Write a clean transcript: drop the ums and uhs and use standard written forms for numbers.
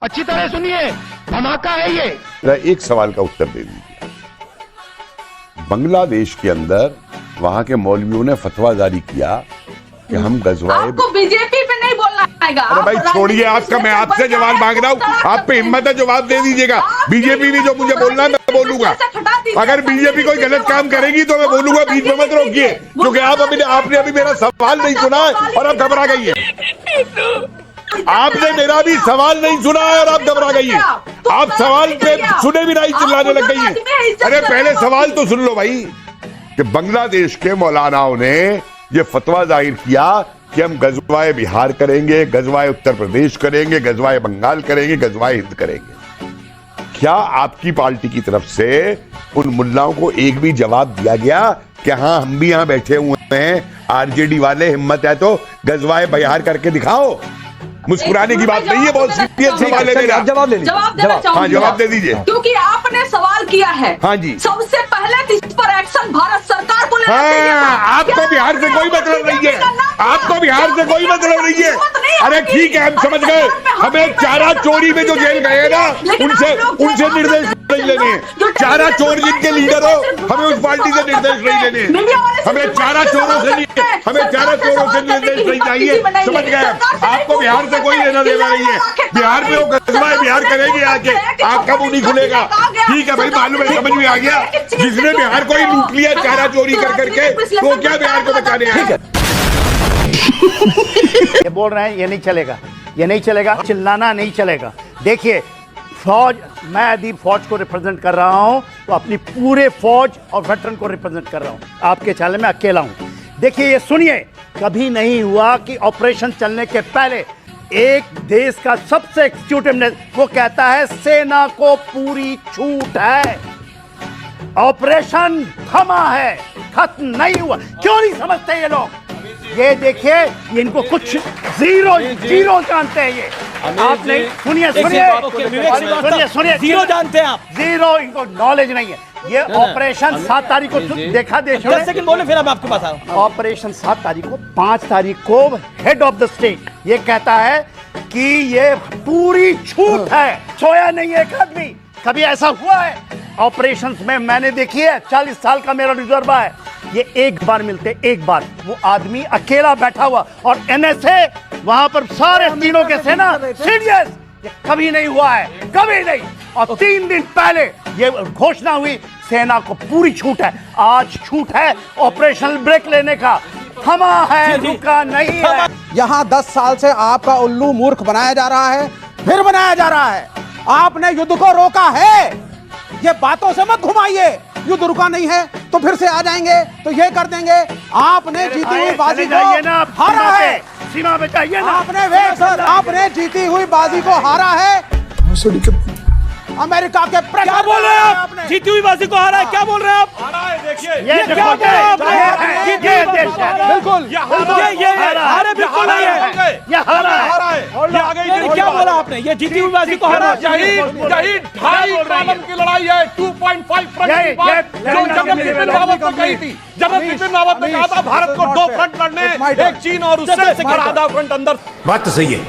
अच्छी तरह सुनिए, धमाका है ये। एक सवाल का उत्तर दे दीजिए। बांग्लादेश के अंदर वहां के मौलवियों ने फतवा जारी किया कि हम गजवाए। आपको बीजेपी पे नहीं बोलना आएगा। अरे भाई छोड़िए आपका, मैं आपसे जवाब मांग रहा हूँ, आप पे हिम्मत है जवाब दे दीजिएगा। बीजेपी भी जो मुझे बोलना है मैं बोलूंगा। अगर बीजेपी कोई गलत काम करेगी तो मैं बोलूंगा, बीच में मत रोकिए, क्योंकि आपने अभी मेरा सवाल नहीं सुना है और आप घबरा गई है। आपने मेरा भी सवाल नहीं सुना है और आप घबरा गई है। आप सवाल पे सुने भी नहीं, चिल्लाने लग गई है। अरे पहले सवाल तो सुन लो भाई, कि बांग्लादेश के मौलानाओं ने ये फतवा जाहिर किया कि हम गजवाए बिहार करेंगे, गजवाए उत्तर प्रदेश करेंगे, गजवाए बंगाल करेंगे, गजवाए हिंद करेंगे। क्या आपकी पार्टी की तरफ से उन मुल्लाओं को एक भी जवाब दिया गया कि हाँ हम भी यहां बैठे हुए हैं, आरजेडी वाले, हिम्मत है तो गजवाए बिहार करके दिखाओ? मुस्कुराने की बात नहीं है, बहुत सीरियस सवाल है मेरा। जवाब देना चाहूंगी। हाँ जवाब दे दीजिए। क्योंकि आपने सवाल किया है। हाँ जी। सबसे पहले तो इस पर एक्शन भारत सरकार को लेना चाहिए। आपको बिहार से कोई मतलब नहीं है, आपको बिहार से कोई मतलब नहीं है। अरे ठीक है, हम समझ गए। हमें चारा चोरी में जो जेल गए ना, उनसे निर्देश नहीं लेने। चारा चोर जिनके लीडर हो, हमें उस पार्टी से निर्देश नहीं लेने। हमें चारा चोरों से निर्देश नहीं चाहिए। समझ गए? आपको बिहार से कोई लेना देना नहीं है। बिहार में वो गजवाए बिहार करेंगे आके, आपका मुंह नहीं खुलेगा। ठीक है भाई, मालूम है, समझ में आ गया। जिसने बिहार को ही लूट लिया चारा चोरी कर करके, तो क्या बिहार को बचाने आएगा? ये बोल रहे हैं ये नहीं चलेगा, ये नहीं चलेगा, चिल्लाना नहीं चलेगा। देखिए फौज, मैं यदि फौज को रिप्रेजेंट कर रहा हूं तो अपनी पूरे फौज और वेटरन को रिप्रेजेंट कर रहा हूं। आपके चैनल में अकेला हूं। देखिए ये सुनिए, कभी नहीं हुआ कि ऑपरेशन चलने के पहले एक देश का सबसे एग्जीक्यूटिव वो कहता है सेना को पूरी छूट है, ऑपरेशन थमा है, खत्म नहीं हुआ। क्यों नहीं समझते ये लोग? ये देखिए, ये इनको कुछ जीरो जानते हैं ये। आप नहीं, सुनिए जीरो जानते हैं आप, जीरो, इनको नॉलेज नहीं है। ये ऑपरेशन 7 तारीख को देखा देश में। 10 सेकंड बोले फिर हम आपके पास आ रहा हूं। ऑपरेशन 7 तारीख को, 5 तारीख को हेड ऑफ द स्टेट ये कहता है कि ये पूरी छूट है, सोया नहीं है एक आदमी। कभी ऐसा हुआ है ऑपरेशंस में? मैंने देखी है, 40 साल का मेरा रिजर्व है। ये एक बार मिलते, एक बार वो आदमी अकेला बैठा हुआ, और एनएसए वहां पर सारे तीनों के सेना सीरियस। ये कभी नहीं हुआ है, कभी नहीं। और 3 दिन पहले ये घोषणा हुई सेना को पूरी छूट है। आज छूट है ऑपरेशनल ब्रेक लेने का, थमा है, रुका नहीं है। यहाँ 10 साल से आपका उल्लू मूर्ख बनाया जा रहा है, फिर बनाया जा रहा है। आपने युद्ध को रोका है, ये बातों से मत घुमाइए। युद्ध रुका नहीं है तो फिर से आ जाएंगे तो ये कर देंगे। आपने जीती हुई बाजी को हारा है, सीमा पे चाहिए ना। आपने जीती हुई बाजी को हारा है। अमेरिका के क्या बोल रहे हैं आप? जीती हुई बाजी को हारा है, क्या बोल रहे हैं आप? हारा है, देखिए ये क्या बोल रहे हैं? बिल्कुल ये हारे बिल्कुल नहीं है, ये हारा है। ये क्या बोला आपने? ये जीती हुई बाजी को हारा। यही 2.5 कॉलम की लड़ाई है, 2.5 फ्रंट की बात जो जनरल बिपिन रावत ने कही थी। जनरल बिपिन रावत ने कहा था भारत को 2 फ्रंट लड़ने, एक चीन और उससे आधा फ्रंट अंदर। बात तो सही है।